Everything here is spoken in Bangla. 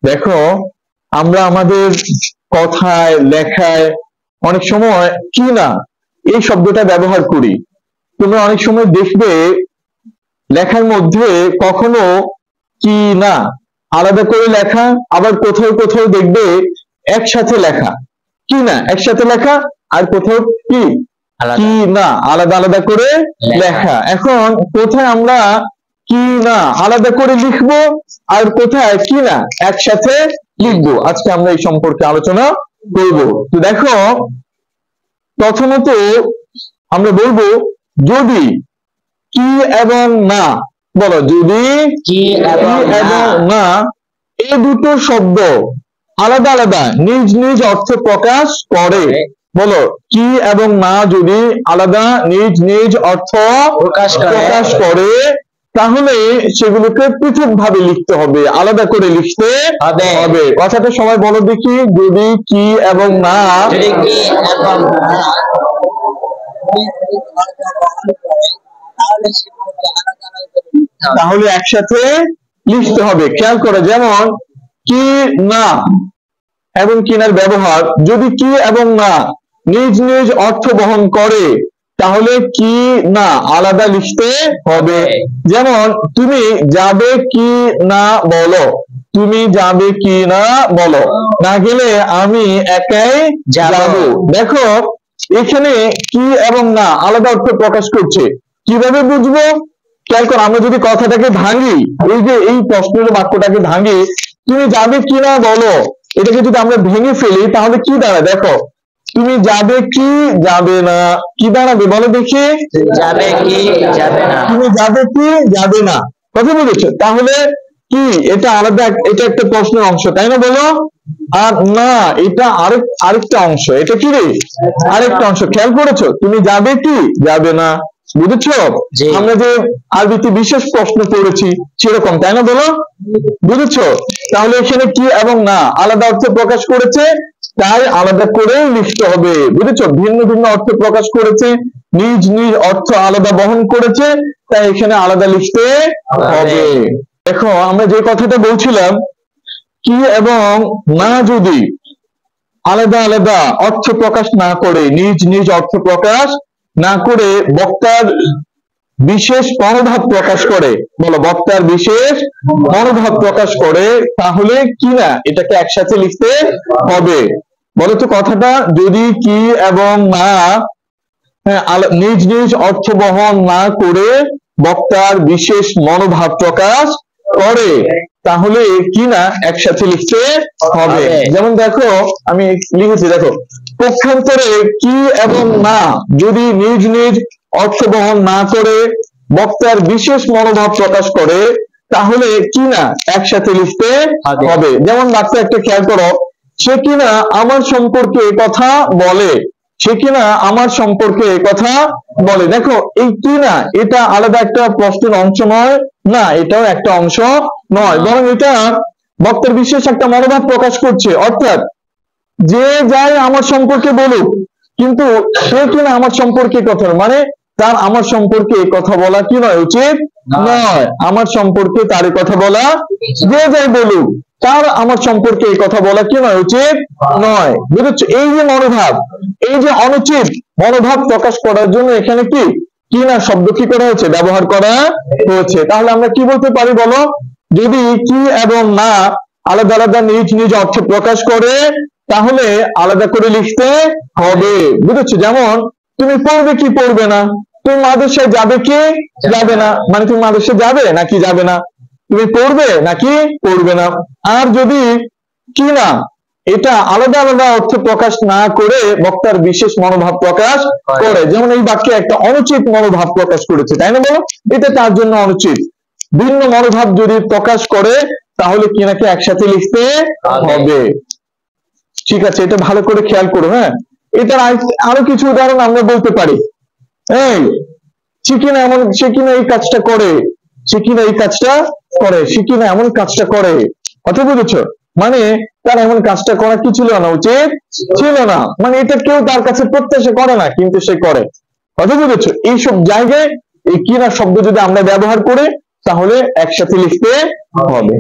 দেখো, আমরা আমাদের কথায় লেখায় অনেক সময় কি না এই শব্দটা ব্যবহার করি। তোমরা অনেক সময় দেখবে লেখার মধ্যে কখনো কি না আলাদা করে লেখা, আবার কোথাও কোথাও দেখবে একসাথে লেখা, কি না একসাথে লেখা, আর কোথাও কি কি না আলাদা আলাদা করে লেখা। এখন কোথায় আমরা কি না আলাদা করে লিখবো আর কোথায় কি না একসাথে লিখবো, আজকে আমরা এই সম্পর্কে আলোচনা করব। তো দেখো, প্রথমত আমরা বলবো যদি কি এবং না, বলো যদি কি এবং না এই দুটো শব্দ আলাদা আলাদা নিজ নিজ অর্থ প্রকাশ করে, বলো কি এবং না যদি আলাদা নিজ নিজ অর্থ প্রকাশ করে তাহলে সেগুলোকে পৃথক ভাবে লিখতে হবে, আলাদা করে লিখতে হবে। কথাটা সবাই বলো দেখি, যদি কি এবং না তাহলে একসাথে লিখতে হবে। খেয়াল করে, যেমন কি না এবং কিনার ব্যবহার, যদি কি এবং না নিজ নিজ অর্থ বহন করে তাহলে কি না আলাদা লিখতে হবে। যেমন তুমি যাবে কি না বলো, তুমি যাবে কি না বলো, না গেলে আমি একাই যাব। দেখো এখানে কি এবং না আলাদা অর্থ প্রকাশ করছে, কিভাবে বুঝবো? খেয়াল করো, আমরা যদি কথাটাকে ভাঙি, এই যে এই প্রশ্নের বাক্যটাকে ভাঙি, তুমি যাবে কি না বলো, এটাকে যদি আমরা ভেঙে ফেলি তাহলে কি দাঁড়ায়? দেখো, তুমি যাবে কি যাবে না, কি দাঁড়াবে বলো দেখি? যাবে কি যাবে না। তুমি যাবে কি যাবে না, কথা বলেছো? তাহলে কি এটা আলাদা, এটা একটা প্রশ্নের অংশ, তাই না বলো? আর না এটা আরেকটা অংশ, এটা কি রে? আরেকটা অংশ। খেয়াল করেছো? তুমি যাবে কি যাবে না, বুঝেছো? আমরা যে আরবিতে বিশেষ প্রশ্ন পড়েছি সেরকম, তাই না বলো? বুঝেছো? তাহলে এখানে কি এবং না আলাদা অর্থ প্রকাশ করেছে, তাই আলাদা করে লিখতে হবে। বুঝেছো? ভিন্ন ভিন্ন অর্থ প্রকাশ করেছে, নিজ নিজ অর্থ আলাদা বহন করেছে, তাই এখানে আলাদা লিখতে হবে। দেখো, আমরা যে কথাটা বলছিলাম, কি এবং না যদি আলাদা আলাদা অর্থ প্রকাশ না করে, নিজ নিজ অর্থ প্রকাশ না করে বক্তার বিশেষ মনোভাব প্রকাশ করে, বলো বক্তার বিশেষ মনোভাব প্রকাশ করে, তাহলে কি না এটাকে একসাথে লিখতে হবে। বলো তো কথাটা, যদি কি এবং না নিজ নিজ অর্থ বহন না করে বক্তার বিশেষ মনোভাব প্রকাশ করে তাহলে কি না একসাথে লিখতে হবে। যেমন দেখো, আমি লিখেছি, দেখো, পক্ষান্তরে কি এবং না যদি নিজ নিজ অর্থ বহন না করে বক্তার বিশেষ মনোভাব প্রকাশ করে তাহলে কি না একসাথে লিখতে হবে। যেমন বাক্য একটা খেয়াল করো, সে কিনা আমার সম্পর্কে কথা বলে, সে কিনা আমার সম্পর্কে কথা বলে। দেখো, এই কি না এটা আলাদা একটা প্রশ্নের অংশ নয়, না এটাও একটা অংশ নয়, বরং এটা বক্তার বিশেষ একটা মনোভাব প্রকাশ করছে। অর্থাৎ যে যাই আমার সম্পর্কে বলুক, কিন্তু সে কিনা আমার সম্পর্কে কথা, মানে তার আমার সম্পর্কে কথা বলা কি নয়, উচিত নয়। আমার সম্পর্কে তার কথা বলা, যে যাই বলুক তার আমার সম্পর্কে এই কথা বলা কি নয়, উচিত নয়। বুঝেছো? এই যে মনোভাব, এই যে অনুচিত মনোভাব প্রকাশ করার জন্য এখানে কি না শব্দ কি করা হয়েছে, ব্যবহার করা হয়েছে। তাহলে আমরা কি বলতে পারি বলো, যদি কি এবং না আলাদা আলাদা নিজ নিজ অর্থ প্রকাশ করে তাহলে আলাদা করে লিখতে হবে। বুঝেছো? যেমন তুমি পড়বে কি পড়বে না, তুমি মাদ্রাসায় যাবে কি যাবে না, মানে তুমি মাদ্রাসায় যাবে নাকি যাবে না, তুমি পড়বে নাকি পড়বে না। আর যদি কি না এটা আলাদা আলাদা অর্থ প্রকাশ না করে বক্তার বিশেষ মনোভাব প্রকাশ করে, যেমন এই বাক্যে একটা অনুচিত মনোভাব প্রকাশ করেছে, তাই না বলো? এটা তার জন্য অনুচিত। ভিন্ন মনোভাব যদি প্রকাশ করে তাহলে কি নাকি একসাথে লিখতে হবে। ঠিক আছে, এটা ভালো করে খেয়াল করো। হ্যাঁ, এটার আরো কিছু উদাহরণ আমরা বলতে পারি। এই সে কিনা এমন, সে কিনা এই কাজটা করে, সে কিনা এই কাজটা করে, সে কিনা এমন কাজটা করে, কথা বুঝেছো? মানে তার এমন কাজটা করা কি ছিল না, উচিত ছিল না, মানে এটা কেউ তার কাছে প্রত্যাশা করে না কিন্তু সে করে, কথা বুঝেছো? এইসব জায়গায় এই কিনা শব্দ যদি আমরা ব্যবহার করি তাহলে একসাথে লিখতে হবে।